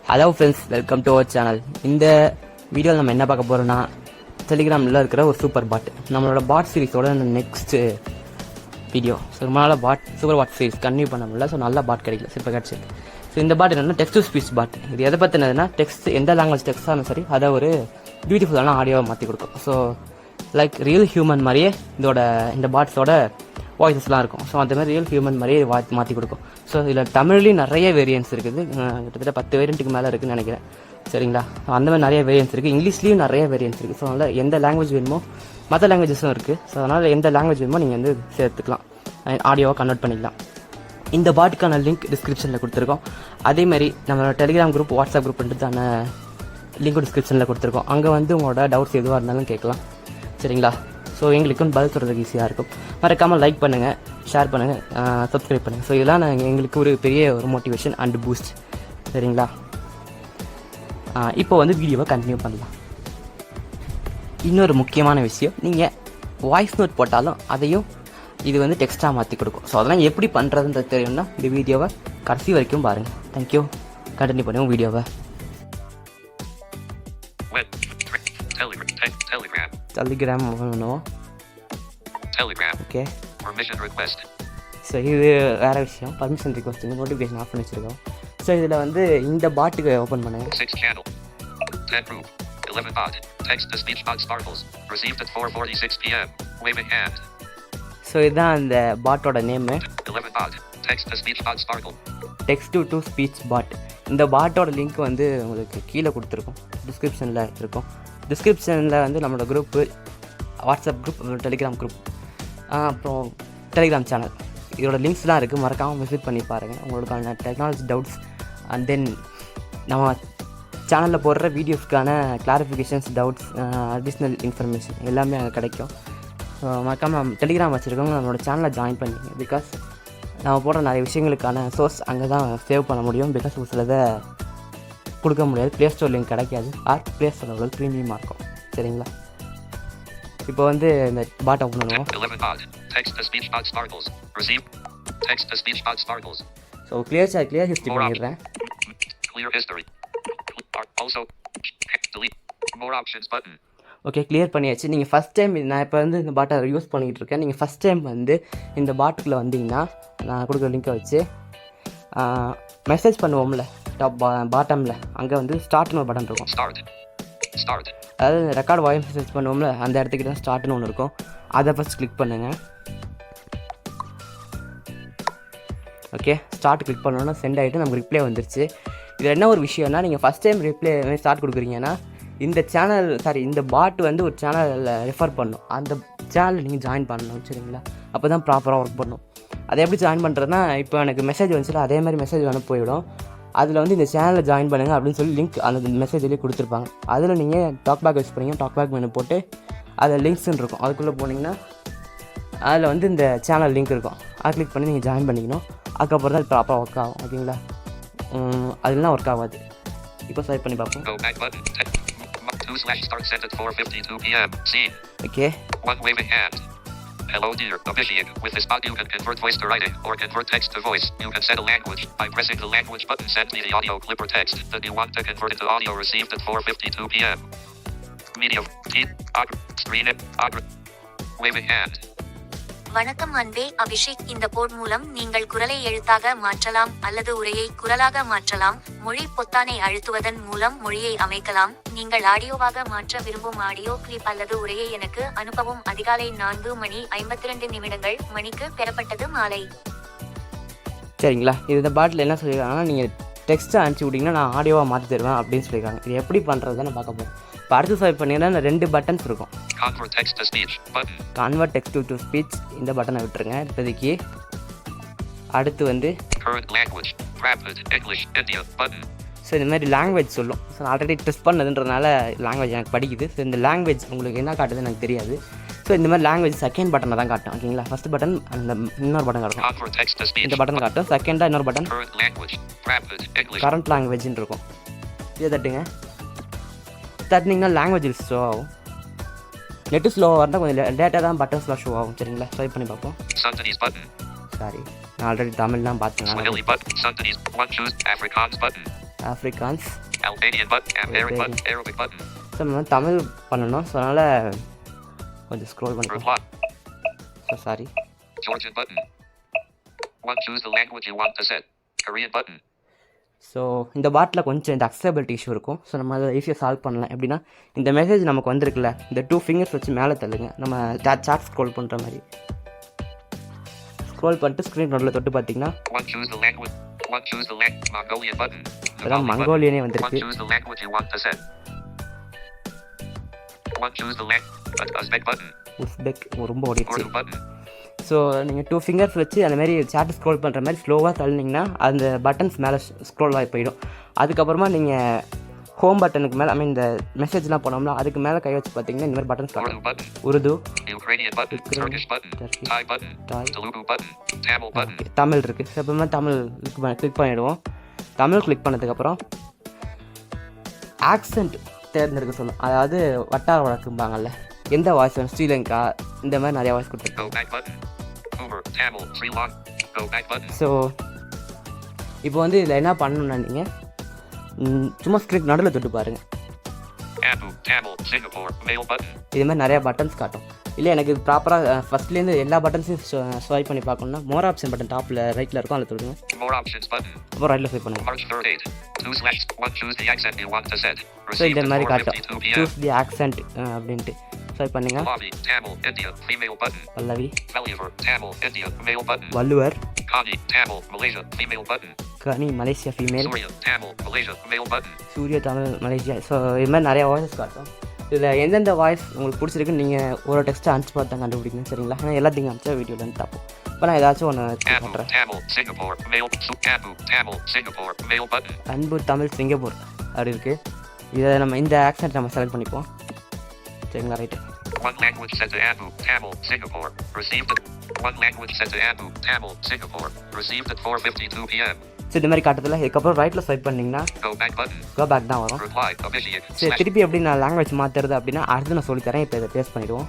Hello friends, welcome to our channel. இந்த வீடியோவில் நம்ம என்ன பார்க்க போகிறோம்னா, டெலிகிராமில் இருக்கிற ஒரு சூப்பர் பாட். நம்மளோட பாட் சீரிஸோட நெக்ஸ்ட்டு வீடியோ. ஸோ ரொம்ப நாள் சூப்பர் பாட் சீரிஸ் கன்டினியூ பண்ண முடியல. ஸோ நல்ல பாட் கிடைக்கல, இப்போ கிடச்சிருக்கு. ஸோ இந்த பாட் என்னென்னா டெக்ஸ்ட் டு ஸ்பீச் பாட். இது எதை பற்றினதுன்னா, டெக்ஸ்ட் எந்த லாங்குவேஜ் டெக்ஸ்ட்டாக இருந்தாலும் சரி அதை ஒரு பியூட்டிஃபுல்லான ஆடியோவை மாற்றி கொடுக்கும். ஸோ லைக் ரியல் ஹியூமன் மாதிரியே இந்த பாட்ஸோட வாய்ஸஸ்லாம் இருக்கும். ஸோ அந்த மாதிரி ரியல் ஹியூமன் மாதிரியே மாற்றி கொடுக்கும். ஸோ இதில் தமிழ்லேயும் நிறைய வேரியன்ஸ் இருக்குது. கிட்டத்தட்ட 10 வேரியண்ட்டுக்கு மேலே இருக்குதுன்னு நினைக்கிறேன். சரிங்களா? அந்த மாதிரி நிறைய வேரியன்ஸ் இருக்குது. இங்கிலீஷ்லேயும் நிறைய வேரியன்ஸ் இருக்குது. ஸோ அதனால் எந்த லாங்குவேஜ் வேணுமோ, மற்ற லாங்குவேஜஸும் இருக்குது. ஸோ அதனால் எந்த லாங்குவேஜ் வேணுமோ நீங்கள் வந்து சேர்த்துக்கலாம், ஆடியோவாக கன்வெர்ட் பண்ணிக்கலாம். இந்த பாட்டுக்கான லிங்க் டிஸ்கிரிப்ஷனில் கொடுத்துருக்கோம். அதேமாதிரி நம்மளோட டெலிகிராம் குரூப், வாட்ஸ்அப் குரூப்ன்றதான லிங்க்கும் டிஸ்கிரிப்ஷனில் கொடுத்துருக்கோம். அங்கே வந்து உங்களோட டவுட்ஸ் எதுவாக இருந்தாலும் கேட்கலாம். சரிங்களா? ஸோ எங்களுக்கும் பதில் சொல்கிறதுக்கு ஈஸியாக இருக்கும். மறக்காமல் லைக் பண்ணுங்கள், ஷேர் பண்ணுங்கள், சப்ஸ்கிரைப் பண்ணுங்கள். ஸோ இதெல்லாம் எங்களுக்கு ஒரு பெரிய ஒரு மோட்டிவேஷன் அண்ட் பூஸ்ட். சரிங்களா? இப்போ வந்து வீடியோவை கண்டினியூ பண்ணலாம். இன்னொரு முக்கியமான விஷயம், நீங்கள் வாய்ஸ் நோட் போட்டாலும் அதையும் இது வந்து டெக்ஸ்ட்டாக மாற்றி கொடுக்கும். ஸோ அதெல்லாம் எப்படி பண்ணுறதுன்றது தெரியும்னா இந்த வீடியோவை கடைசி வரைக்கும் பாருங்கள். தேங்க்யூ. கண்டினியூ பண்ணுவோம் வீடியோவை. Telegram பண்ணுவோம். ஓகே. ஸோ இது வேறு விஷயம். பர்மிஷன் ரிக்வஸ்ட் நோட்டிஃபிகேஷன் ஆஃப் பண்ணி வச்சுருக்கோம். ஸோ இதில் வந்து இந்த பாட்டுக்கு ஓப்பன் பண்ணுங்கள். ஸோ இதுதான் அந்த பாட்டோட நேமு, டெக்ஸ்ட் டு ஸ்பீச் பாட். இந்த பாட்டோட லிங்க் வந்து உங்களுக்கு கீழே கொடுத்துருக்கோம், டிஸ்கிரிப்ஷனில் இருக்கும். டிஸ்கிரிப்ஷனில் வந்து நம்மளோட group, WhatsApp group, Telegram group, அப்புறம் டெலிகிராம் சேனல், இதோட லிங்க்ஸ்லாம் இருக்குது. மறக்காமல் விசிட் பண்ணி பாருங்கள். உங்களுக்கான டெக்னாலஜி டவுட்ஸ் அண்ட் தென் நம்ம சேனலில் போடுற வீடியோஸ்க்கான கிளாரிஃபிகேஷன்ஸ், டவுட்ஸ், அடிஷ்னல் இன்ஃபர்மேஷன் எல்லாமே அங்கே கிடைக்கும். ஸோ மறக்காமல் டெலிகிராம் வச்சுருக்கவங்க நம்மளோட சேனலை ஜாயின் பண்ணிங்க. பிகாஸ் நம்ம போடுற நிறைய விஷயங்களுக்கான சோர்ஸ் அங்கே தான் சேவ் பண்ண முடியும். பிகாஸ் ஒரு சிலதை கொடுக்க முடியாது, ப்ளே ஸ்டோர் லிங்க் கிடைக்காது, ப்ளே ஸ்டோர் அவ்வளோ ப்ரீமியமாக இருக்கும். சரிங்களா? இப்போ வந்து இந்த பாட்டை ஓப்பன் பண்ணுவோம். ஸோ கிளியர் ஹிஸ்ட்ரி பண்ணிடுறேன். ஓகே, கிளியர் பண்ணியாச்சு. நீங்கள் ஃபஸ்ட் டைம், நான் இப்போ வந்து இந்த பாட்டை யூஸ் பண்ணிகிட்டு இருக்கேன். நீங்கள் ஃபஸ்ட் டைம் வந்து இந்த பாட்டுக்குள்ளே வந்தீங்கன்னா, நான் கொடுக்குற லிங்கை வச்சு மெசேஜ் பண்ணுவோம்ல பாட்டமில், அங்கே வந்து ஸ்டார்ட்னு ஒரு பட்டன் இருக்கும். அதாவது ரெக்கார்ட் வாய்ஸ் மெசேஜ் பண்ணுவோம்ல, அந்த இடத்துக்கு தான் ஸ்டார்ட்னு ஒன்று இருக்கும். அதை ஃபஸ்ட் கிளிக் பண்ணுங்கள். ஓகே, ஸ்டார்ட் கிளிக் பண்ணோன்னா சென்ட் ஆகிட்டு நமக்கு ரிப்ளை வந்துருச்சு. இதில் என்ன ஒரு விஷயம்னா, நீங்கள் ஃபஸ்ட் டைம் ரிப்ளை ஸ்டார்ட் கொடுக்குறீங்கன்னா, இந்த பாட் வந்து ஒரு சேனலில் ரெஃபர் பண்ணும். அந்த சேனலில் நீங்கள் ஜாயின் பண்ணணும். சரிங்களா? அப்போ தான் ப்ராப்பராக ஒர்க் பண்ணும். அதை எப்படி ஜாயின் பண்ணுறதுனா, இப்போ எனக்கு மெசேஜ் வந்துச்சுல, அதே மாதிரி மெசேஜ் வந்து போயிடும். அதில் வந்து இந்த சேனலில் ஜாயின் பண்ணுங்கள் அப்படின்னு சொல்லி லிங்க் அந்த மெசேஜ்லேயே கொடுத்துருப்பாங்க. அதில் நீங்கள் டாக் பேக் வச்சு போனீங்க, டாக் பேக் மெனு போட்டு அதில் லிங்க்ஸ்ன்னு இருக்கும். அதுக்குள்ளே போனீங்கன்னா அதில் வந்து இந்த சேனல் லிங்க் இருக்கும். அதை கிளிக் பண்ணி நீங்கள் ஜாயின் பண்ணிக்கணும். அதுக்கப்புறம் தான் அது ப்ராப்பராக ஒர்க் ஆகும். ஓகேங்களா? அதெல்லாம் ஒர்க் ஆகாது. இப்போ ஸ்வைப் பண்ணி பார்ப்போம். Okay. Hello dear Abhishek, with this bot you can convert voice to writing or convert text to voice. You can set a language by pressing the language button. Send me the audio clip or text that you want to convert into audio received at 4:52 p.m. Medium, screen it, waving hand. வணக்கம் அன்பே அபிஷேக். இந்த boat மூலம் நீங்கள் குரலை எழுத்தாக மாற்றலாம் அல்லது உரையை குரலாக மாற்றலாம். மொழி பொத்தானை அழுத்துவதன் மூலம் மொழியை அமைக்கலாம். நீங்கள் ஆடியோவாக மாற்ற விரும்பும் ஆடியோ கிளிப் அல்லது உரையை எனக்கு அனுப்பவும். அதிகாலை 4:52 மணிக்கு பெறப்பட்டது மாலை. சரிங்களா? இந்த பாட்டில் என்ன சொல்லியிருக்காங்கன்னா, நீங்கள் டெக்ஸ்ட்டை அனுப்பிச்சி விட்டிங்கன்னா நான் ஆடியோவாக மாற்றி தருவேன் அப்படின்னு சொல்லியிருக்காங்க. இது எப்படி பண்ணுறதுன்னு பார்க்க போகிறோம். இப்போ அடுத்து ஸ்வைப் பண்ணிங்கன்னா 2 பட்டன்ஸ் இருக்கும். Convert text to speech button. Convert text to speech, இந்த பட்டனை விட்டுருங்க இப்போதைக்கு. அடுத்து வந்து current language, rapid English India button. So இந்த மாதிரி லாங்குவேஜ் சொல்லும். ஸோ நான் ஆல்ரெடி டெஸ்ட் பண்ணதுன்றதுனால லாங்குவேஜ் எனக்கு படிக்குது. ஸோ இந்த லாங்குவேஜ் உங்களுக்கு என்ன காட்டுதுன்னு எனக்கு தெரியாது. ஸோ இந்த மாதிரி லாங்குவேஜ் செகண்ட் பட்டனை தான் காட்டும். ஓகேங்களா? ஃபஸ்ட் பட்டன் அந்த இன்னொரு பட்டன் காட்டும். இந்த பட்டன் காட்டும். செகண்டாக இன்னொரு பட்டன் கரண்ட் லாங்குவேஜ்னு இருக்கும். இதை தட்டினீங்கன்னா லாங்குவேஜ் ஷோ ஆகும். நெட்டு ஸ்லோவாக இருந்தால் கொஞ்சம் டேட்டா தான் பட்டன்ஸ்லாம் ஷோ ஆகும். சரிங்களா? ட்ரை பண்ணி பார்ப்போம். சாரி, நான் ஆல்ரெடி தமிழ்லாம் பார்த்தேன். ஆஃப்ரிக்கான்ஸ். Albanian button. Amharic button. Arabic button. So நம்ம தமிழ் பண்ணணும். ஸோ அதனால் கொஞ்சம் ஸ்க்ரோல் பண்ணுறோம். Reply. So sorry. Georgian button. 1. Choose the language you want to set. Korean button. So இந்த பாட்டில் கொஞ்சம் இந்த அக்சபிலிட்டி இஷ்யூ இருக்கும். ஸோ நம்ம அதை ஈஸியாக சால்வ் பண்ணலாம். எப்படின்னா இந்த மெசேஜ் நமக்கு வந்திருக்குல்ல, இந்த 2 ஃபிங்கர்ஸ் வச்சு மேலே தள்ளுங்க. நம்ம சாட் ஸ்க்ரோல் பண்ணுற மாதிரி ஸ்க்ரோல் பண்ணிட்டு ஸ்க்ரீன் நோட்டில் தொட்டு பார்த்தீங்கன்னா 1. Choose the language. 1. Choose the Mongolian button. அதான் மங்கோலியனே 1. வந்திருக்கு. Choose the language you want to set. 1. Choose the Uzbek button. Uzbek ரொம்ப ஓடிடுச்சு. Urdu button. ஸோ நீங்கள் 2 ஃபிங்கர்ஸ் வச்சு அந்த மாதிரி சாட் ஸ்க்ரோல் பண்ணுற மாதிரி ஸ்லோவாக தள்ளினீங்கன்னா அந்த பட்டன்ஸ் மேலே ஸ்க்ரோல் ஆகி போயிடும். அதுக்கப்புறமா நீங்கள் ஹோம் பட்டனுக்கு மேலே இந்த மெசேஜ்லாம் போனோம்னா அதுக்கு மேலே கை வச்சு பார்த்தீங்கன்னா இந்த மாதிரி buttons Urdu button. Urdu, Ukrainian button. Turkish button. Turkish. Thai button. Thai. Telugu button. Tamil button. Tamil இருக்குது. ஸோ எப்பவுமே தமிழ் கிளிக் பண்ணிவிடுவோம். தமிழ் கிளிக் பண்ணதுக்கப்புறம் ஆக்சென்ட் தேர்ந்தெடுக்க சொல்லும். அதாவது வட்டார வழக்கும்பாங்கல்ல, எந்த வாய்ஸ் வேணும், ஸ்ரீலங்கா இந்த மாதிரி நிறையா வாய்ஸ் கொடுத்துருக்கோம். Go back button. Uber. Tamil. Sri Lanka. Go back button. So இப்போ வந்து இதில் என்ன பண்ணணும்னா நீங்கள் சும்மா ஸ்க்ரீன் நடுவில் தொட்டு பாருங்கள். Abu. Tamil. Singapore. Mail button. இது மாதிரி நிறையா பட்டன்ஸ் காட்டும். இல்லை எனக்கு இது ப்ராப்பராக ஃபஸ்ட்லேருந்து எல்லா பட்டன்ஸையும் ஸ்வைப் பண்ணி பார்க்கணுன்னா மோர் ஆப்ஷன் பட்டன் டாப்பில் ரைட்டில் இருக்கும், அதில் தொடுங்க. More options button. அப்புறம் ரைட்டில் ஸ்வைப் பண்ணுங்கள். March 3rd 8. 2/1. Choose the accent you want to set. So இந்த Received at மாதிரி காட்டும் 4:52 p.m. சூஸ் தி ஆக்சென்ட் அப்படின்ட்டு ஸ்வைப் பண்ணுங்க. Pallavi. Tamil. India. Female button. பல்லவி, Valiver. Tamil. India. Male button. Valluvar, Kani. Tamil. Malaysia. Female button. கனி Malaysia female, Surya. Tamil. Malaysia. Male button. சூரிய Tamil Malaysia. So இது மாதிரி நிறையா voices காட்டும். இதில் எந்தெந்த வாய்ஸ் உங்களுக்கு பிடிச்சிருக்குன்னு நீங்கள் ஒரு டெக்ஸ்ட்டை அனுப்பிச்சு பார்த்து தான் கண்டுபிடிக்கணும், சரிங்களா? ஆனால் எல்லாத்தையும் அனுப்பிச்சா வீடியோவில் வந்து தப்போம். இப்போ நான் ஏதாச்சும் ஒன்று Abu. பண்ணுறேன். Tamil. Singapore. Male. Abu. Tamil. Singapore. Male button. அன்பு தமிழ் சிங்கப்பூர் அப்படி இருக்குது. இதை நம்ம இந்த ஆக்சென்ட் நம்ம செலக்ட் பண்ணிப்போம், சரிங்களா? Right. 1 language set to Abu. Tamil. Singapore. Received at 1 language set to Abu. Tamil. Singapore. Received at 4:52 p.m. So இந்த மாதிரி காட்டுறதுல இதுக்கப்புறம் ரைட்டில் ஸ்வைப் பண்ணிங்கன்னா Go back button. Go back தான் வரும். Reply. Abhishek. சரி, திருப்பி எப்படி நான் லாங்குவேஜ் மாற்றுறது அப்படின்னா அடுத்து நான் சொல்லித்தரேன். இப்போ இதை பேஸ்ட் பண்ணிவிடுவோம்.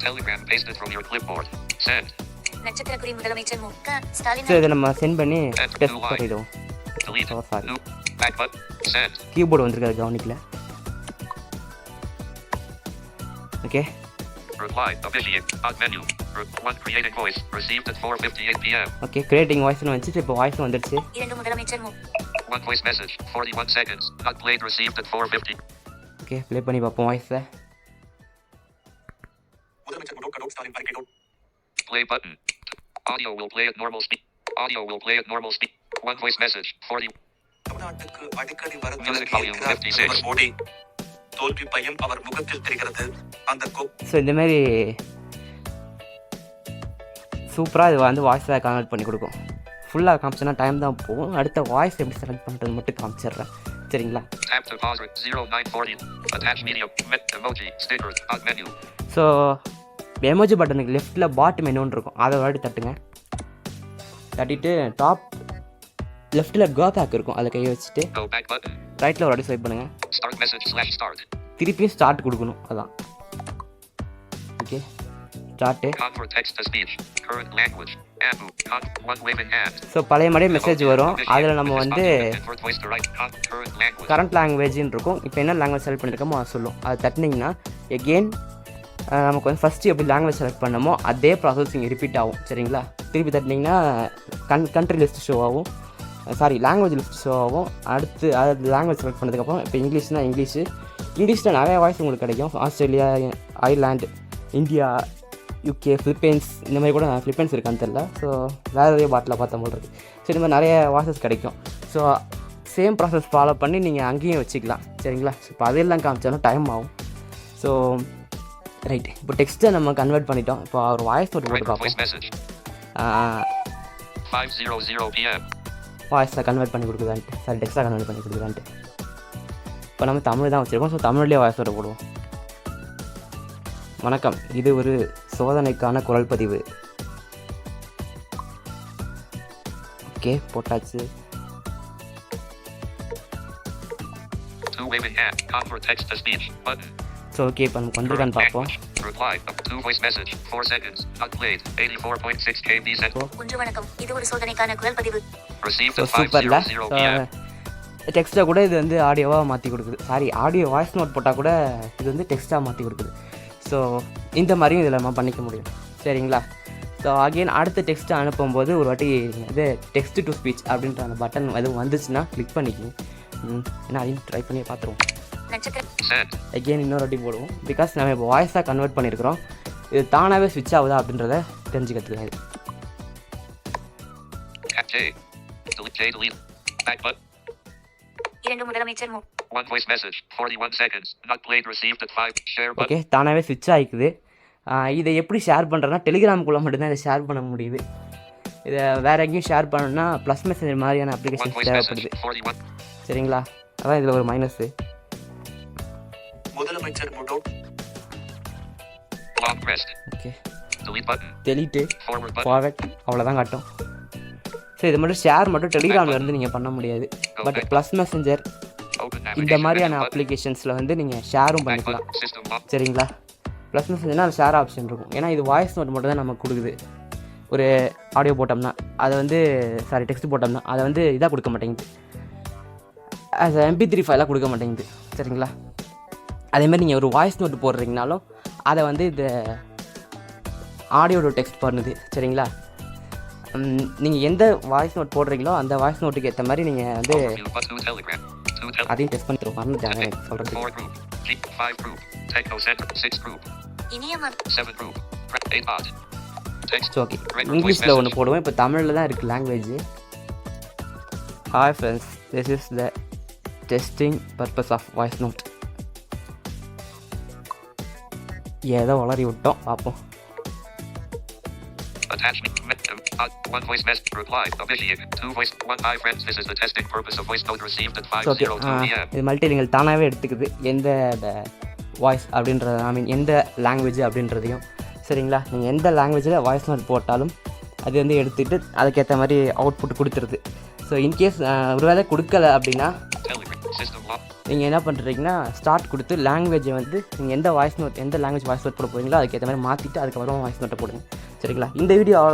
Telegram pasted from your clipboard. Send. நட்சத்திரக்குறி முதலமைச்சர் ஸ்டாலின் ஸோ இதை நம்ம சென்ட் பண்ணி பேஸ்ட் பண்ணிவிடுவோம். Delete. Oh, sorry. New. Back button. Send. Keyboard வந்துருக்காது, கவனிக்கல. Okay. Reply. Abhishek. Odd menu. 1 creating voice. Received at 4:58 p.m. Okay, creating வாய்ஸ்னு வந்துச்சு. இப்போ வாய்ஸ் வந்துடுச்சு. 2 முதலமைச்சர் 1 voice message. 41 seconds. Not played. Received at 4:50. Okay, play பண்ணி பார்ப்போம் வாய்ஸை. Play button. Audio will play at normal speed. Audio will play at normal speed. 1 voice message. 40. Music volume 56. தோல்வி பயம் அவர் முகத்தில் தெரிகிறது. அந்த ஸோ இந்த மாதிரி சூப்பராக இது வந்து வாய்ஸை கன்வெர்ட் பண்ணி கொடுக்கும். ஃபுல்லாக காமிச்சோன்னா டைம் தான் போகும். அடுத்த வாய்ஸ் எப்படி செலக்ட் பண்ணுறது மட்டும் காமிச்சிடுறேன், சரிங்களா? Tap to pause. 0940. Attach medium. Emoji. Sticker. Odd menu. So emoji பட்டனுக்கு லெஃப்ட்டில் பாட் மெனுன்னு இருக்கும், அதை வாட்டி தட்டுங்க. தட்டிட்டு டாப் லெஃப்ட்டில் கோ பேக் இருக்கும், அதில் கை வச்சுட்டு Go back button. ரைட்டில் ஒரு வாட்டி ஸ்வைப் பண்ணுங்கள். Start message / start. திருப்பியும் ஸ்டார்ட் கொடுக்கணும், அதான். Okay, start. Convert text to speech. Current language. Abu. 1 waving hand. So பழைய மாதிரியே மெசேஜ் வரும். அதில் நம்ம வந்து Convert voice to write. Current language. Current லாங்குவேஜ்னு இருக்கும். இப்போ என்ன லாங்குவேஜ் செலக்ட் பண்ணியிருக்கோமோ அதை சொல்லும். அதை தட்டினீங்கன்னா எகெயின் நமக்கு வந்து ஃபஸ்ட்டு எப்படி லாங்குவேஜ் செலக்ட் பண்ணமோ அதே ப்ராசஸ் இங்கே ரிப்பீட் ஆகும், சரிங்களா? திருப்பி தட்டினீங்கன்னா கண்ட்ரி லிஸ்ட் ஷோ ஆகும், சாரி லாங்குவேஜ் லிஸ்ட் ஷோ ஆகும். அடுத்து அது லாங்குவேஜ் செலக்ட் பண்ணதுக்கப்புறம் இப்போ இங்கிலீஷ்னால் இங்கிலீஷில் நிறையா வாய்ஸ் உங்களுக்கு கிடைக்கும். ஆஸ்திரேலியா, ஐர்லாண்டு, இந்தியா, யூகே, ஃபிலிப்பைன்ஸ், இந்த மாதிரி கூட ஃபிலிப்பைன்ஸ் இருக்கான்னு தெரில. ஸோ வேறு எதையோ பாட்டில் பார்த்த போல் இருக்குது. ஸோ இந்த மாதிரி நிறைய வாய்ஸஸ் கிடைக்கும். ஸோ சேம் ப்ராசஸ் ஃபாலோ பண்ணி நீங்கள் அங்கேயும் வச்சுக்கலாம், சரிங்களா? ஸோ இப்போ அதெல்லாம் காமிச்சாலும் டைம் ஆகும். ஸோ ரைட், இப்போ டெக்ஸ்ட்டை நம்ம கன்வெர்ட் பண்ணிட்டோம். இப்போ ஒரு வாய்ஸ் நோட் போட்டு பார்ப்போம். 5:00 p.m. வாய்ஸை கன்வெர்ட் பண்ணி கொடுக்குதான்ட்டு, சாரி டெக்ஸ்ட்டாக கன்வெர்ட் பண்ணி கொடுக்குதான்ட்டு. இப்போ நம்ம தமிழ் தான் வச்சுருக்கோம். ஸோ தமிழ்லேயே வாய்ஸ் நோட் போடுவோம். வணக்கம், இது ஒரு சோதனைக்கான குரல் பதிவு. ஓகே, போட்டாச்சு. Convert text to speech button. So okay, இப்போ நமக்கு வந்திருக்கான்னு பார்ப்போம். Reply. 2 voice message. 4 seconds. Not played. 84.6 KB sent. ஒன்று வணக்கம், இது ஒரு சோதனைக்கான குரல் பதிவு. Received so at சூப்பரில் 5:00 p.m. டெக்ஸ்ட்டை கூட இது வந்து ஆடியோவாக மாற்றி கொடுக்குது. சாரி, ஆடியோ வாய்ஸ் நோட் போட்டால் கூட இது வந்து டெக்ஸ்ட்டாக மாற்றி கொடுக்குது. ஸோ இந்த மாதிரியும் இதில் நம்ம பண்ணிக்க முடியும். சரிங்களா? ஸோ அகெயின் அடுத்த டெக்ஸ்ட்டை அனுப்பும்போது ஒரு வாட்டி இது டெக்ஸ்ட் டு ஸ்பீச் அப்படின்ற அந்த பட்டன் எதுவும் வந்துச்சுன்னா கிளிக் பண்ணிக்கோங்க. ஏன்னா அதையும் ட்ரை பண்ணி பார்த்துருவோம். அகெயின் இன்னொரு வாட்டி போடுவோம். பிகாஸ் நம்ம இப்போ வாய்ஸாக கன்வெர்ட் பண்ணியிருக்கிறோம். இது தானாகவே ஸ்விட்ச் ஆகுதா அப்படின்றத தெரிஞ்சுக்கிறதுக்கு. One voice message, 41 seconds, not played, received at 5, share button. Okay, தானாகவே ஸ்விட்ச் ஆகிக்குது. இதை எப்படி ஷேர் பண்ணுறேன்னா டெலிகிராமுக்குள்ளே மட்டும்தான் இதை ஷேர் பண்ண முடியுது. இதை வேறு எங்கேயும் ஷேர் பண்ணணும்னா ப்ளஸ் மெசேஜ் மாதிரியான அப்ளிகேஷன் தேவைப்படுது. சரிங்களா? அதான் இதில் ஒரு மைனஸு. முதலமைச்சர் முடோ okay, delete button, delete forward button, forward அவ்வளோதான் காட்டும். ஸோ இது மட்டும் ஷேர் மட்டும் டெலிகிராமில் இருந்து நீங்கள் பண்ண முடியாது. பட் ப்ளஸ் மெசஞ்சர் இந்த மாதிரியான அப்ளிகேஷன்ஸில் வந்து நீங்கள் ஷேரும் பண்ணிக்கலாம். சரிங்களா? ப்ளஸ் மெசேஜ்னா அது ஷேர் ஆப்ஷன் இருக்கும். ஏன்னா இது வாய்ஸ் நோட் மட்டும் தான் நமக்கு கொடுக்குது. ஒரு ஆடியோ போட்டோம்னா அதை வந்து சாரி டெக்ஸ்ட் போட்டோம்னா அதை வந்து இதாக கொடுக்க மாட்டேங்குது. அது MP3 ஃபைலாக கொடுக்க மாட்டேங்குது. சரிங்களா? அதேமாதிரி நீங்கள் ஒரு வாய்ஸ் நோட்டு போடுறீங்கனாலும் அதை வந்து இது ஆடியோட டெக்ஸ்ட் பண்ணுது. சரிங்களா? நீங்கள் எந்த வாய்ஸ் நோட் போடுறீங்களோ அந்த வாய்ஸ் நோட்டுக்கு ஏற்ற மாதிரி நீங்கள் வந்து அதையும் டெஸ்ட் பண்ணி தருவோம். மறந்துட்டாங்க எனக்கு சொல்கிறது. ஓகே, இங்கிலீஷில் ஒன்று போடுவோம். இப்போ தமிழில் தான் இருக்குது language. Hi friends, this is the testing purpose of voice note. ஏதோ வளரி விட்டோம், பார்ப்போம். Attachment, one voice message, reply, Abhishek, 2 voice, 1 hi friends, this is the testing purpose of voice note received at 5:02 p.m. இது மல்டிலிங்கல் தானாகவே எடுத்துக்குது எந்த voice அப்படின்றது, எந்த லாங்குவேஜ் அப்படின்றதையும். சரிங்களா? நீங்கள் எந்த லாங்குவேஜில் வாய்ஸ் நோட் போட்டாலும் அது வந்து எடுத்துகிட்டு அதுக்கேற்ற மாதிரி அவுட்புட் கொடுத்துருது. ஸோ இன்கேஸ் ஒரு வேளை கொடுக்கல அப்படின்னா நீங்கள் என்ன பண்ணுறீங்கன்னா ஸ்டார்ட் கொடுத்து லாங்குவேஜை வந்து நீங்கள் எந்த லாங்குவேஜ் வாய்ஸ் நோட் போட போகிறீங்களோ அதுக்கேற்ற மாதிரி மாற்றிட்டு அதுக்கப்புறம் வாய்ஸ் நோட்டை போடுங்க. சரிங்களா? இந்த வீடியோ அவ்வளோ.